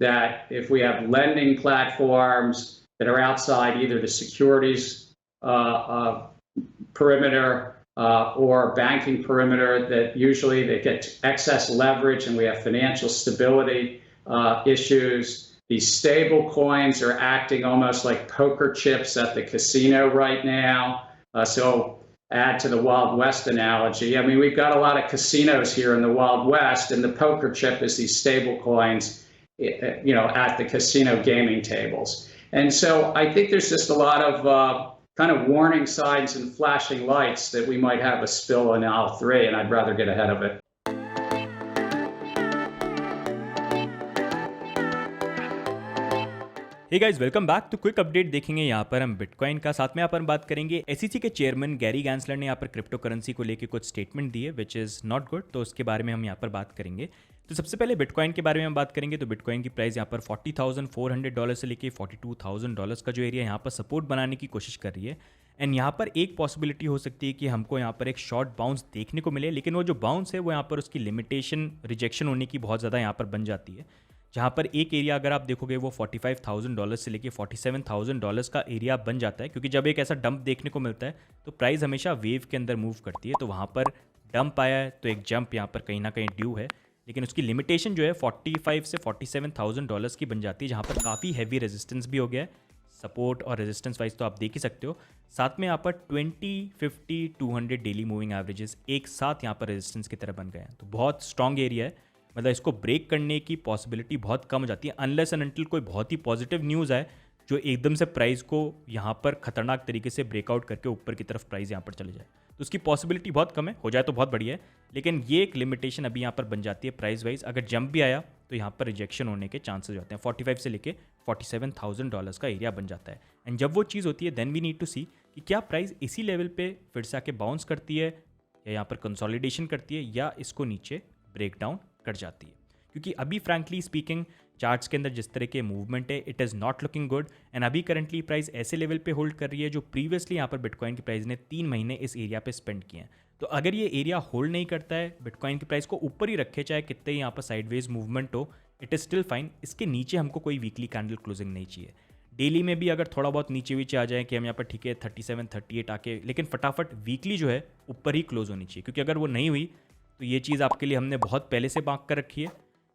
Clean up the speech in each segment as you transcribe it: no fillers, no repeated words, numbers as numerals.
that if we have lending platforms that are outside either the securities perimeter or banking perimeter, that usually they get excess leverage and we have financial stability issues. These stable coins are acting almost like poker chips at the casino right now. So add to the Wild West analogy. I mean, we've got a lot of casinos here in the Wild West, and the poker chip is these stable coins, at the casino gaming tables. And so I think there's just a lot of kind of warning signs and flashing lights that we might have a spill in L3, and I'd rather get ahead of it. Hey guys, welcome back to quick update. देखेंगे यहाँ पर हम bitcoin का, साथ में यहाँ पर हम बात करेंगे एसईसी के चेयरमैन गैरी गैंसलर ने यहाँ पर क्रिप्टो करेंसी को लेकर कुछ स्टेटमेंट दिए विच इज़ नॉट गुड, तो उसके बारे में हम यहाँ पर बात करेंगे। तो सबसे पहले बिटकॉइन के बारे में हम बात करेंगे। तो बिटकॉइन की प्राइस यहाँ पर $40,400 से लेके $42,000 का जो एरिया यहाँ पर सपोर्ट बनाने की कोशिश कर रही है। एंड यहाँ पर एक पॉसिबिलिटी हो सकती है कि हमको यहाँ पर एक शॉर्ट बाउंस देखने को मिले, लेकिन वो जो बाउंस है वो यहाँ पर उसकी लिमिटेशन रिजेक्शन होने की बहुत ज़्यादा यहाँ पर बन जाती है। जहाँ पर एक एरिया अगर आप देखोगे वो $45,000 से लेके $47,000 का एरिया बन जाता है, क्योंकि जब एक ऐसा डंप देखने को मिलता है तो प्राइस हमेशा वेव के अंदर मूव करती है। तो वहाँ पर डंप आया है तो एक जंप यहाँ पर कहीं ना कहीं ड्यू है, लेकिन उसकी लिमिटेशन जो है 45 से $47,000 की बन जाती है, जहाँ पर काफ़ी हैवी रेजिस्टेंस भी हो गया है। सपोर्ट और रेजिस्टेंस वाइज तो आप देख ही सकते हो। साथ में यहाँ पर 20, 50, 200 डेली मूविंग एवरेजेस एक साथ यहाँ पर रेजिस्टेंस की तरह बन गए हैं। तो बहुत स्ट्रॉन्ग एरिया है, मतलब इसको ब्रेक करने की पॉसिबिलिटी बहुत कम हो जाती है अनलेस एंड अनटिल कोई बहुत ही पॉजिटिव न्यूज़ आए जो एकदम से प्राइस को यहाँ पर खतरनाक तरीके से ब्रेकआउट करके ऊपर की तरफ प्राइस यहाँ पर चले जाए। तो उसकी पॉसिबिलिटी बहुत कम है, हो जाए तो बहुत बढ़िया है, लेकिन ये एक लिमिटेशन अभी यहाँ पर बन जाती है प्राइस वाइज। अगर जंप भी आया तो यहाँ पर रिजेक्शन होने के चांसेस होते हैं। 45 से लेके $47,000 का एरिया बन जाता है। एंड जब वो चीज़ होती है देन वी नीड टू सी कि क्या प्राइस इसी लेवल पे फिर से आके बाउंस करती है या यहाँ पर कंसोलिडेशन करती है या इसको नीचे ब्रेक डाउन कर जाती है। क्योंकि अभी फ्रैंकली स्पीकिंग चार्ट्स के अंदर जिस तरह के मूवमेंट है it is not looking good. And अभी करंटली प्राइस ऐसे लेवल पे होल्ड कर रही है जो प्रीवियसली यहाँ पर बिटकॉइन की प्राइस ने 3 महीने इस एरिया पे स्पेंड किए हैं। तो अगर ये एरिया होल्ड नहीं करता है, बिटकॉइन की प्राइस को ऊपर ही रखे चाहे कितने यहाँ पर साइडवेज मूवमेंट हो, इट इज़ स्टिल फाइन। इसके नीचे हमको कोई वीकली कैंडल क्लोजिंग नहीं चाहिए। डेली में भी अगर थोड़ा बहुत नीचे वीचे आ जाए कि हम यहाँ पर ठीक है 37, 38 आके, लेकिन फटाफट वीकली जो है ऊपर ही क्लोज होनी चाहिए। क्योंकि अगर वो नहीं हुई तो ये चीज़ आपके लिए हमने बहुत पहले से मार्क कर रखी है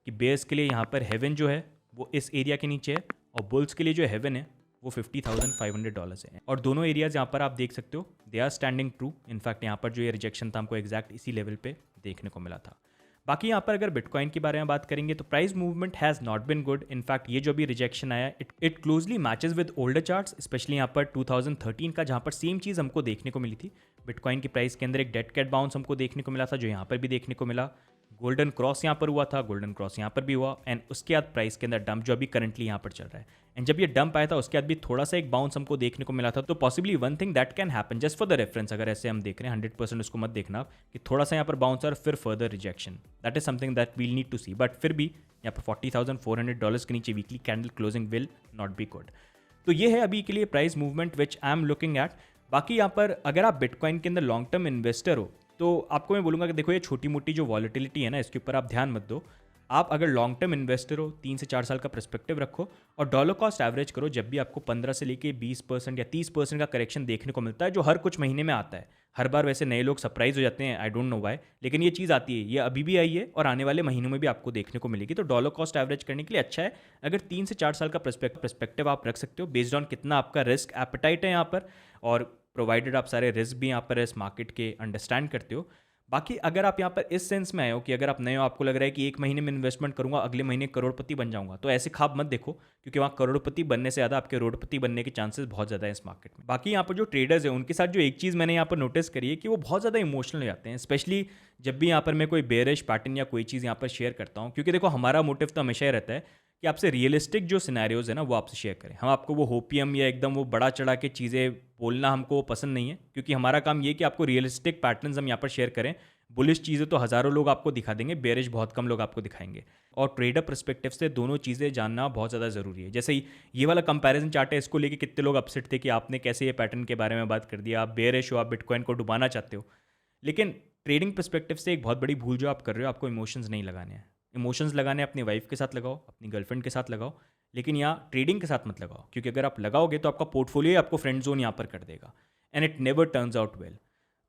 कि बेयर्स के लिए यहाँ पर हेवन जो है वो इस एरिया के नीचे है और बुल्स के लिए जो हेवन है वो $50,500 है। और दोनों एरियाज यहाँ पर आप देख सकते हो they are standing true. In fact यहाँ पर जो ये रिजेक्शन था हमको एग्जैक्ट इसी लेवल पे देखने को मिला था। बाकी यहाँ पर अगर बिटकॉइन के बारे में बात करेंगे तो price movement has not been good. In fact ये जो भी रिजेक्शन आया it closely matches with older charts, specially यहाँ पर 2013 का, जहाँ पर सेम चीज़ हमको देखने को मिली थी। बिटकॉइन की प्राइस के अंदर एक डेड कैट बाउंस हमको देखने को मिला था जो यहाँ पर भी देखने को मिला। गोल्डन क्रॉस यहाँ पर हुआ था, गोल्डन क्रॉस यहाँ पर भी हुआ, एंड उसके बाद प्राइस के अंदर डंप जो अभी करंटली यहाँ पर चल रहा है। एंड जब ये डंप आया था उसके बाद भी थोड़ा सा एक बाउंस हमको देखने को मिला था। तो possibly one thing that can happen just for the reference, अगर ऐसे हम देख रहे हैं 100% उसको मत देखना कि थोड़ा सा यहाँ पर बाउंस और फिर further rejection, that is something that we'll need to see. But फिर भी यहाँ पर $40,400 के नीचे weekly candle closing will not be good. तो ये है अभी के लिए price movement which I am looking at. बाकी यहाँ पर अगर आप बिटकॉइन के अंदर लॉन्ग टर्म इन्वेस्टर हो तो आपको मैं बोलूँगा कि देखो ये छोटी मोटी जो वॉलेटिलिटी है ना, इसके ऊपर आप ध्यान मत दो। आप अगर लॉन्ग टर्म इन्वेस्टर हो, 3 से 4 साल का पर्सपेक्टिव रखो और डॉलर कॉस्ट एवरेज करो। जब भी आपको 15 से लेके 20% या 30% का करेक्शन देखने को मिलता है जो हर कुछ महीने में आता है, हर बार वैसे नए लोग सरप्राइज हो जाते हैं, आई डोंट नो व्हाई, लेकिन ये चीज़ आती है, ये अभी भी आई है और आने वाले महीनों में भी आपको देखने को मिलेगी। तो डॉलर कॉस्ट एवरेज करने के लिए अच्छा है अगर 3 से 4 साल का पर्सपेक्टिव आप रख सकते हो बेस्ड ऑन कितना आपका रिस्क एपेटाइट है यहाँ पर, और प्रोवाइडेड आप सारे रिस्क भी यहाँ पर इस मार्केट के अंडरस्टैंड करते हो। बाकी अगर आप यहाँ पर इस सेंस में आए हो कि अगर आप नए हो, आपको लग रहा है कि 1 महीने में इन्वेस्टमेंट करूंगा अगले महीने करोड़पति बन जाऊंगा, तो ऐसे ख्वाब मत देखो, क्योंकि वहाँ करोड़पति बनने से ज़्यादा आपके रोडपति बनने के चांसेस बहुत ज़्यादा है इस मार्केट में। बाकी यहाँ पर जो ट्रेडर्स हैं उनके साथ जो एक चीज़ मैंने यहाँ पर नोटिस करी है कि वो बहुत ज़्यादा इमोशनल हो जाते हैं, स्पेशली जब भी यहाँ पर मैं कोई बेयरिश पैटर्न या कोई चीज़ यहाँ पर शेयर करता हूँ। क्योंकि देखो हमारा मोटिव तो हमेशा ही रहता है कि आपसे रियलिस्टिक जो सिनेरियोज है ना वो आपसे शेयर करें। हम आपको वो होपियम या एकदम वो बड़ा चढ़ा के चीज़ें बोलना हमको पसंद नहीं है, क्योंकि हमारा काम ये कि आपको रियलिस्टिक पैटर्न्स हम यहाँ पर शेयर करें। बुलिश चीज़ें तो हज़ारों लोग आपको दिखा देंगे, बेरिश बहुत कम लोग आपको दिखाएंगे। और ट्रेडर पर्सपेक्टिव से दोनों चीज़ें जानना बहुत ज़्यादा ज़रूरी है। जैसे ये वाला कंपैरिजन चार्ट है, इसको लेके कितने लोग अपसेट थे कि आपने कैसे ये पैटर्न के बारे में बात कर दिया, आप बेरिश हो, आप बिटकॉइन को डुबाना चाहते हो। लेकिन ट्रेडिंग पर्सपेक्टिव से एक बहुत बड़ी भूल जो आप कर रहे हो, आपको इमोशंस नहीं लगाने हैं। इमोशंस लगाने अपनी वाइफ के साथ लगाओ, अपनी गर्लफ्रेंड के साथ लगाओ, लेकिन यहाँ ट्रेडिंग के साथ मत लगाओ, क्योंकि अगर आप लगाओगे तो आपका पोर्टफोलियो ही आपको फ्रेंड जोन यहाँ पर कर देगा and it never turns out well.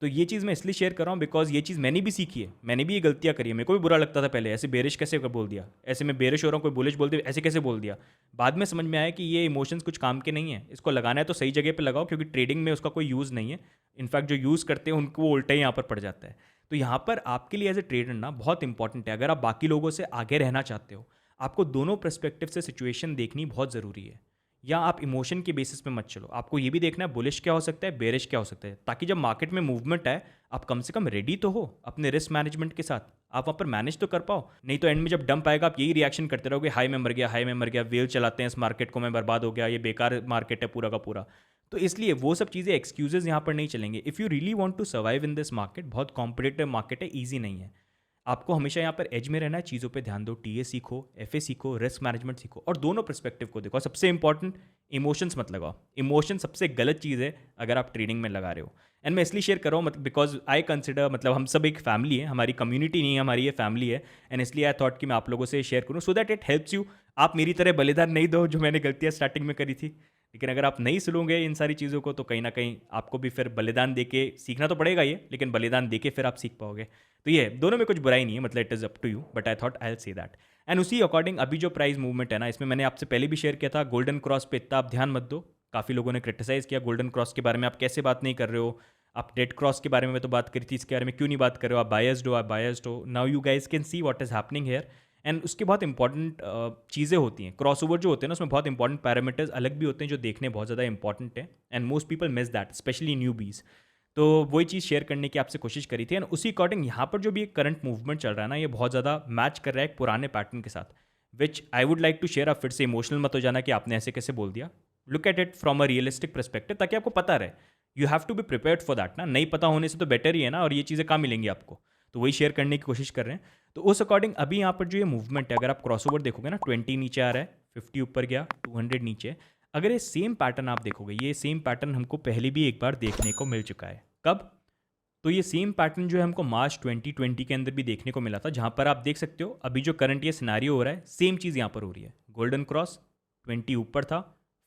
तो ये चीज़ मैं इसलिए शेयर कर रहा हूँ बिकॉज ये चीज़ मैंने भी सीखी है, मैंने भी ये गलतियाँ करी है। मेरे को भी बुरा लगता था पहले, ऐसे बेरिश कैसे बोल दिया, ऐसे मैं बेरिश हो रहा हूँ, कोई बुलिश बोल दिया, ऐसे कैसे बोल दिया। बाद में समझ में आया कि ये इमोशंस कुछ काम के नहीं है, इसको लगाना है तो सही जगह पे लगाओ, क्योंकि ट्रेडिंग में उसका कोई यूज़ नहीं है। इनफैक्ट जो यूज़ करते हैं उनको वो उल्टा ही यहाँ पर पड़ जाता है। तो यहाँ पर आपके लिए एज ए ट्रेडर ना बहुत इंपॉर्टेंट है, अगर आप बाकी लोगों से आगे रहना चाहते हो, आपको दोनों पर्सपेक्टिव से सिचुएशन देखनी बहुत ज़रूरी है। या आप इमोशन के बेसिस पे मत चलो, आपको ये भी देखना है बुलिश क्या हो सकता है, बेरिश क्या हो सकता है, ताकि जब मार्केट में मूवमेंट आए आप कम से कम रेडी तो हो अपने रिस्क मैनेजमेंट के साथ, आप वहाँ पर मैनेज तो कर पाओ। नहीं तो एंड में जब डंप आएगा आप यही रिएक्शन करते रहोगे, हाई में मर गया, हाई में मर गया, वेल चलाते हैं इस मार्केट को, मैं बर्बाद हो गया, ये बेकार मार्केट है पूरा का पूरा। तो इसलिए वो सब चीज़ें एक्सक्यूजेज यहाँ पर नहीं चलेंगे। If you really want to survive in this market, बहुत कॉम्पिटेटिव मार्केट है, ईजी नहीं है। आपको हमेशा यहाँ पर एज में रहना है, चीज़ों पे ध्यान दो, टीए सीखो, एफए सीखो, रिस्क मैनेजमेंट सीखो, और दोनों पर्सपेक्टिव को देखो। और सबसे इंपॉर्टेंट, इमोशंस मत लगाओ। इमोशन सबसे गलत चीज़ है अगर आप ट्रेडिंग में लगा रहे हो। एंड मैं इसलिए शेयर कर रहा हूँ मतलब बिकॉज आई कंसिडर, मतलब हम सब एक फैमिली है, हमारी कम्युनिटी नहीं है, हमारी ये फैमिली है। एंड इसलिए आई थॉट कि मैं आप लोगों से शेयर करूँ so that it helps you. आप मेरी तरह बलिदान नहीं दो जो मैंने गलतियाँ स्टार्टिंग में करी थी, लेकिन अगर आप नहीं सुनोगे इन सारी चीज़ों को तो कहीं ना कहीं आपको भी फिर बलिदान दे के सीखना तो पड़ेगा ये, लेकिन बलिदान दे के फिर आप सीख पाओगे। तो ये दोनों में कुछ बुराई नहीं है, मतलब it is up to you, but I thought I will say that. And उसी अकॉर्डिंग अभी जो प्राइस मूवमेंट है ना, इसमें मैंने आपसे पहले भी शेयर किया था, गोल्डन क्रॉस पे इतना आप ध्यान मत दो। काफ़ी लोगों ने क्रिटिसाइज़ किया गोल्डन क्रॉस के बारे में, आप कैसे बात नहीं कर रहे हो, आप डेड क्रॉस के बारे में मैं तो बात करी थी, इसके बारे में क्यों नहीं बात कर रहे हो, आप बायस्ड हो, आप बायस्ड हो। Now you guys can see what is happening here. And उसके बहुत इंपॉर्टेंट चीज़ें होती हैं, क्रॉस ओवर जो होते हैं ना, उसमें बहुत इंपॉर्टेंट पैरामीटर्स अलग भी होते हैं जो देखने बहुत ज़्यादा इंपॉर्टेंट है, and most people miss that, specially newbies. तो वही चीज़ शेयर करने की आपसे कोशिश करी थी। एंड उसी अकॉर्डिंग यहाँ पर जो भी एक करंट मूवमेंट चल रहा है ना, ये बहुत ज़्यादा मैच कर रहा है एक पुराने पैटर्न के साथ, which I would like to share. आप फिर से इमोशनल मत हो जाना कि आपने ऐसे कैसे बोल दिया। Look at it from a realistic perspective, ताकि आपको पता रहे। You have to be prepared for that ना, नहीं पता होने से तो बेटर ही है ना, और ये चीज़ें कहाँ मिलेंगी आपको, तो वही शेयर करने की कोशिश कर रहे हैं। तो उस अकॉर्डिंग अभी यहाँ पर जो ये मूवमेंट है, अगर आप क्रॉसओवर देखोगे ना, 20 नीचे आ रहा है, 50 ऊपर गया, 200 नीचे। अगर ये सेम पैटर्न आप देखोगे, ये सेम पैटर्न हमको पहले भी एक बार देखने को मिल चुका है। कब? तो ये सेम पैटर्न जो है हमको मार्च 2020 के अंदर भी देखने को मिला था, जहाँ पर आप देख सकते हो अभी जो करंट ये सिनारियो हो रहा है, सेम चीज़ यहाँ पर हो रही है। गोल्डन क्रॉस 20 ऊपर था,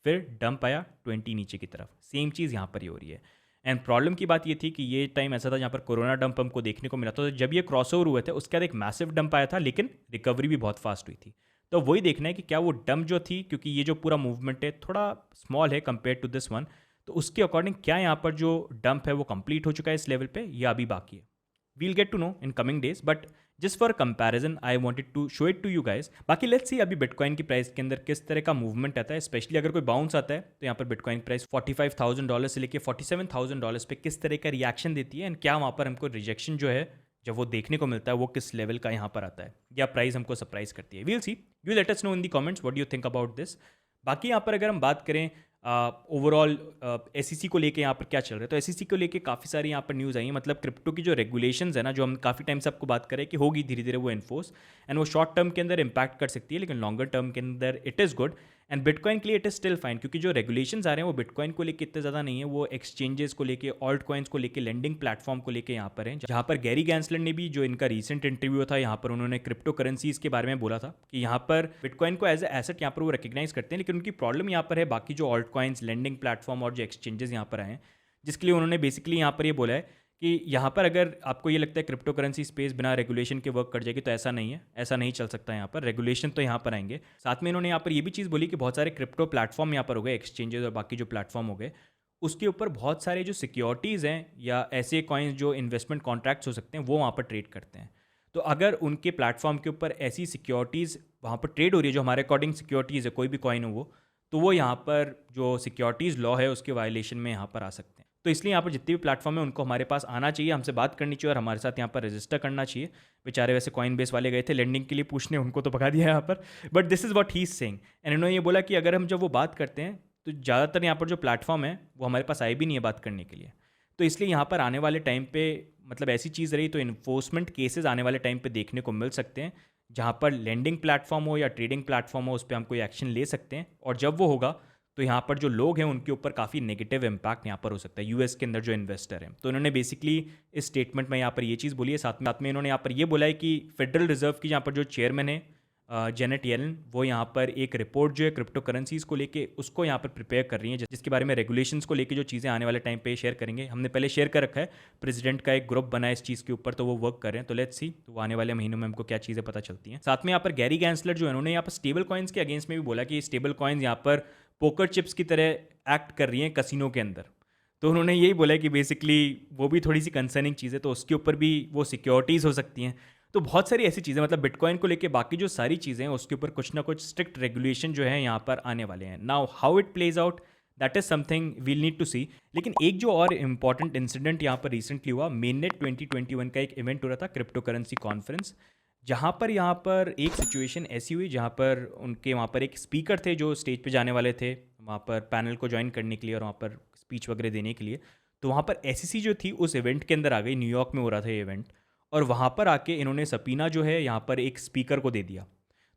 फिर डंप आया 20 नीचे की तरफ, सेम चीज़ यहाँ पर ही हो रही है। एंड प्रॉब्लम की बात ये थी कि ये टाइम ऐसा था जहाँ पर कोरोना डंप हमको देखने को मिला था, तो जब ये क्रॉस ओवर हुए थे उसके बाद एक मैसिव डंप आया था, लेकिन रिकवरी भी बहुत फास्ट हुई थी। तो वही देखना है कि क्या वो डंप जो थी, क्योंकि ये जो पूरा मूवमेंट है थोड़ा स्मॉल है कंपेयर टू दिस वन, तो उसके अकॉर्डिंग क्या यहाँ पर जो डंप है वो कंप्लीट हो चुका है इस लेवल पे, या अभी बाकी है। We'll get to know in coming days, but just for comparison I wanted to show it to you guys. बाकी लेट्स सी अभी बिटकॉइन की प्राइस के अंदर किस तरह का मूवमेंट आता है, स्पेशली अगर कोई बाउंस आता है तो यहाँ पर बिटकॉइन प्राइस $45,000 से लेकर $47,000 पे किस तरह का रिएक्शन देती है, एंड क्या वहाँ पर हमको रिजेक्शन जो है जब वो देखने को मिलता है वो किस लेवल का यहाँ पर आता है, या प्राइस हमको सरप्राइज करती है। We'll see, you let us know in the comments what do you think about this. बाकी यहाँ पर अगर हम बात करें ओवरऑल एसईसी को लेके यहाँ पर क्या चल रहा है, तो एसईसी को लेके काफ़ी सारी यहाँ पर न्यूज़ आई है। मतलब क्रिप्टो की जो रेगुलेशंस है ना, जो हम काफ़ी टाइम से आपको बात करें कि होगी धीरे धीरे वो एनफोर्स, एंड वो शॉर्ट टर्म के अंदर इम्पैक्ट कर सकती है, लेकिन लॉन्गर टर्म के अंदर it is good. And bitcoin के लिए इट इज़ स्टिल फाइन, क्योंकि जो रेगुलेशंस आ रहे हैं वो बिटकॉइन को लेके इतने ज़्यादा नहीं है, वो एक्सचेंजेस को लेके, ऑल्ट कॉइन्स को लेके, लेंडिंग प्लेटफॉर्म को लेके यहाँ पर है। जहाँ पर गैरी गैंसलर ने भी, जो इनका रिसेंट इंटरव्यू था, यहाँ पर उन्होंने क्रिप्टो करेंसीज के बारे में बोला था कि यहाँ पर बिटकॉइन को एज ए एसेट यहाँ पर वो रिकग्नाइज करते हैं, लेकिन उनकी प्रॉब्लम यहाँ पर है बाकी जो ऑल्ट कॉइन्स, लेंडिंग प्लेटफॉर्म और जो एक्सचेंजेस यहाँ पर आए हैं, जिसके लिए उन्होंने बेसिकली यहाँ पर ये बोला है कि यहाँ पर अगर आपको ये लगता है क्रिप्टो करेंसी स्पेस बिना रेगुलेशन के वर्क कर जाएगी, तो ऐसा नहीं है, ऐसा नहीं चल सकता। यहाँ पर रेगुलेशन तो यहाँ पर आएंगे। साथ में इन्होंने यहाँ पर ये भी चीज़ बोली कि बहुत सारे क्रिप्टो प्लेटफॉर्म यहाँ पर हो गए, एक्सचेंजेस और बाकी जो प्लेटफॉर्म हो गए, उसके ऊपर बहुत सारे जो सिक्योरिटीज़ हैं या ऐसे कॉइन्स जो इन्वेस्टमेंट कॉन्ट्रैक्ट्स हो सकते हैं, वो वहाँ पर ट्रेड करते हैं। तो अगर उनके प्लेटफॉर्म के ऊपर ऐसी सिक्योरिटीज़ वहाँ पर ट्रेड हो रही है जो हमारे अकॉर्डिंग सिक्योरिटीज़ है, कोई भी कॉइन हो तो वो यहाँ पर जो सिक्योरिटीज़ लॉ है उसके वायलेशन में यहाँ पर आ सकते हैं। तो इसलिए यहाँ पर जितने भी प्लेटफॉर्म है उनको हमारे पास आना चाहिए, हमसे बात करनी चाहिए और हमारे साथ यहाँ पर रजिस्टर करना चाहिए। बेचारे वैसे कॉइन बेस वाले गए थे लेंडिंग के लिए पूछने, उनको तो भगा दिया यहाँ पर, but this is what he is saying. And इन्होंने ये बोला कि अगर हम जब वो बात करते हैं तो ज़्यादातर यहाँ पर जो प्लेटफॉर्म है वो हमारे पास आए भी नहीं है बात करने के लिए। तो इसलिए यहाँ पर आने वाले टाइम पे मतलब ऐसी चीज़ रही तो इन्फोर्समेंट केसेस आने वाले टाइम पे देखने को मिल सकते हैं, जहाँ पर लेंडिंग प्लेटफॉर्म हो या ट्रेडिंग प्लेटफॉर्म हो उस पर हम कोई एक्शन ले सकते हैं। और जब वो होगा तो यहाँ पर जो लोग हैं उनके ऊपर काफ़ी नेगेटिव इम्पैक्ट यहाँ पर हो सकता है, यूएस के अंदर जो इन्वेस्टर हैं। तो इन्होंने बेसिकली इस स्टेटमेंट में यहाँ पर ये चीज़ बोली है, साथ में इन्होंने यहाँ पर ये बोला है कि फेडरल रिजर्व की यहाँ पर जो चेयरमैन है जेनेट येलन, वो यहाँ पर एक रिपोर्ट जो है क्रिप्टो करेंसीज को लेके उसको यहाँ पर प्रिपेयर कर रही है, जिसके बारे में रेगुलेशंस को लेके जो चीज़ें आने वाले टाइम पे शेयर करेंगे। हमने पहले शेयर कर रखा है, प्रेसिडेंट का एक ग्रुप बना है इस चीज़ के ऊपर, तो वो वर्क कर रहे हैं। तो लेट्स सी तो आने वाले महीनों में हमको क्या चीज़ें पता चलती हैं। साथ में यहाँ पर गैरी गैंसलर जो है, उन्होंने यहाँ पर स्टेबल कॉइन्स के अगेंस्ट में भी बोला कि स्टेबल कॉइन्स यहाँ पर पोकर चिप्स की तरह एक्ट कर रही हैं कसिनो के अंदर। तो उन्होंने यही बोला है कि बेसिकली वो भी थोड़ी सी कंसर्निंग चीज़ है, तो उसके ऊपर भी वो सिक्योरिटीज़ हो सकती हैं। तो बहुत सारी ऐसी चीज़ें, मतलब बिटकॉइन को लेके बाकी जो सारी चीज़ें हैं उसके ऊपर कुछ ना कुछ स्ट्रिक्ट रेगुलेशन जो है यहाँ पर आने वाले हैं। Now how it plays out, that is something we'll need to see. लेकिन एक जो और इम्पॉर्टेंट इंसिडेंट यहाँ पर रिसेंटली हुआ, मेननेट 2021 का एक इवेंट हो रहा था, क्रिप्टो करेंसी कॉन्फ्रेंस, जहाँ पर एक सिचुएशन ऐसी हुई जहाँ पर उनके वहाँ पर एक स्पीकर थे जो स्टेज पे जाने वाले थे वहाँ पर पैनल को ज्वाइन करने के लिए और वहाँ पर स्पीच वगैरह देने के लिए। तो वहाँ पर एसईसी जो थी उस इवेंट के अंदर आ गई, न्यूयॉर्क में हो रहा था ये इवेंट, और वहाँ पर आके इन्होंने सबीना जो है यहाँ पर एक स्पीकर को दे दिया।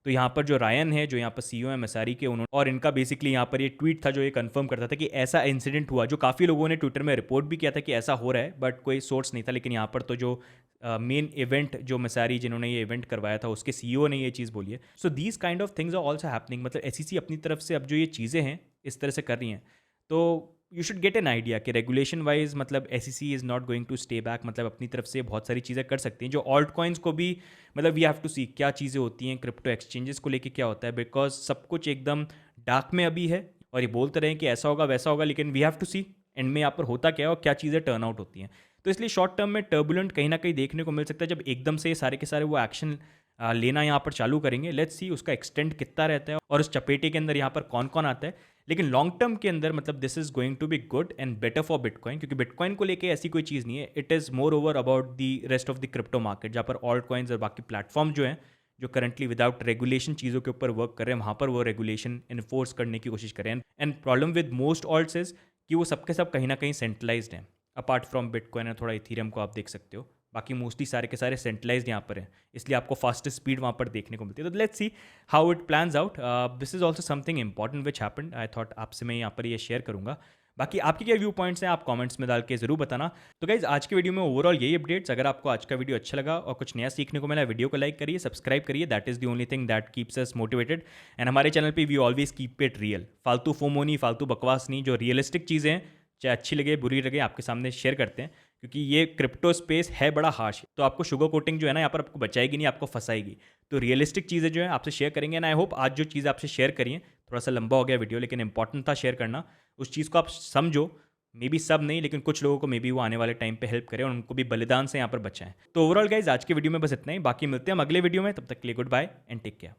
तो यहाँ पर जो रायन है, जो यहाँ पर सीईओ है मैसारी के, उन्होंने और इनका बेसिकली यहाँ पर ये ट्वीट था जो ये कंफर्म करता था कि ऐसा इंसिडेंट हुआ, जो काफ़ी लोगों ने ट्विटर में रिपोर्ट भी किया था कि ऐसा हो रहा है, बट कोई सोर्स नहीं था। लेकिन यहाँ पर तो जो मेन इवेंट जो मैसारी जिन्होंने ये इवेंट करवाया था उसके सीईओ ने ये चीज़ बोली है। So these kind of things are also happening, मतलब एसईसी अपनी तरफ से अब जो ये चीज़ें हैं इस तरह से कर रही हैं, तो you should get an idea कि रेगुलेशन वाइज मतलब SEC is not going to stay back, मतलब अपनी तरफ से बहुत सारी चीज़ें कर सकती हैं। जो ऑल्ट कॉइन्स को भी, मतलब वी हैव टू सी क्या चीज़ें होती हैं, क्रिप्टो एक्सचेंजेस को लेके क्या होता है, बिकॉज सब कुछ एकदम डार्क में अभी है और ये बोलते रहे कि ऐसा होगा वैसा होगा, लेकिन we have to see end में यहाँ पर होता क्या है और क्या चीज़ें टर्न आउट होती हैं। तो इसलिए शॉर्ट टर्म में टर्बुलेंट कहीं ना कहीं देखने को मिल सकता है, जब एकदम से सारे के सारे वो एक्शन लेना यहाँ पर चालू करेंगे। लेट्स सी उसका एक्सटेंड कितना रहता है और उस चपेटे के अंदर यहाँ पर कौन कौन आता है। लेकिन लॉन्ग टर्म के अंदर मतलब this is going to be good and better for bitcoin, क्योंकि बिटकॉइन को लेके ऐसी कोई चीज़ नहीं है, it is more over about the rest of the crypto market, जहाँ पर ऑल्ट कॉइन्स और बाकी प्लेटफॉर्म जो हैं जो करंटली विदाउट रेगुलेशन चीज़ों के ऊपर वर्क कर रहे हैं, वहाँ पर वो रेगुलेशन इन्फोर्स करने की कोशिश करें। And problem with most ult's is कि वो सबके सब कहीं ना कहीं सेंट्रलाइज्ड हैं, अपार्ट फ्रॉम बिटकॉइन और थोड़ा इथीरियम को आप देख सकते हो, बाकी मोस्टली सारे के सारे सेंट्रलाइज्ड यहाँ पर हैं, इसलिए आपको फास्टेस्ट स्पीड वहाँ पर देखने को मिलती है। तो let's see how it plans out. This is also something important which happened, I thought आपसे मैं यहाँ पर ये शेयर करूँगा। बाकी आपके क्या व्यू पॉइंट्स हैं आप कमेंट्स में डाल के जरूर बताना। तो गाइज आज के वीडियो में ओवरऑल यही अपडेट्स। अगर आपको आज का वीडियो अच्छा लगा और कुछ नया सीखने को मिला, वीडियो को लाइक करिए, सब्सक्राइब करिए, that is the only thing that keeps us motivated. And हमारे चैनल पे we always keep it real, फालतू फोमो नहीं, फालतू बकवास नहीं, जो रियलिस्टिक चीज़ें हैं चाहे अच्छी लगे बुरी लगे आपके सामने शेयर करते हैं, क्योंकि ये क्रिप्टो स्पेस है बड़ा हार्श, तो आपको शुगर कोटिंग जो है ना यहाँ पर आपको बचाएगी नहीं, आपको फंसाएगी। तो रियलिस्टिक चीज़ें जो है आपसे शेयर करेंगे। एंड आई होप आज जो चीज़ आपसे शेयर करी है, थोड़ा सा लंबा हो गया वीडियो लेकिन इंपॉर्टेंट था शेयर करना, उस चीज़ को आप समझो। मे बी सब नहीं, लेकिन कुछ लोगों को मे बी वो आने वाले टाइम पे हेल्प करें और उनको भी बलिदान से यहाँ पर बचाएं। तो ओवरऑल गाइज आज के वीडियो में बस इतना ही, बाकी मिलते हैं हम अगले वीडियो में, तब तक के लिए goodbye and take care.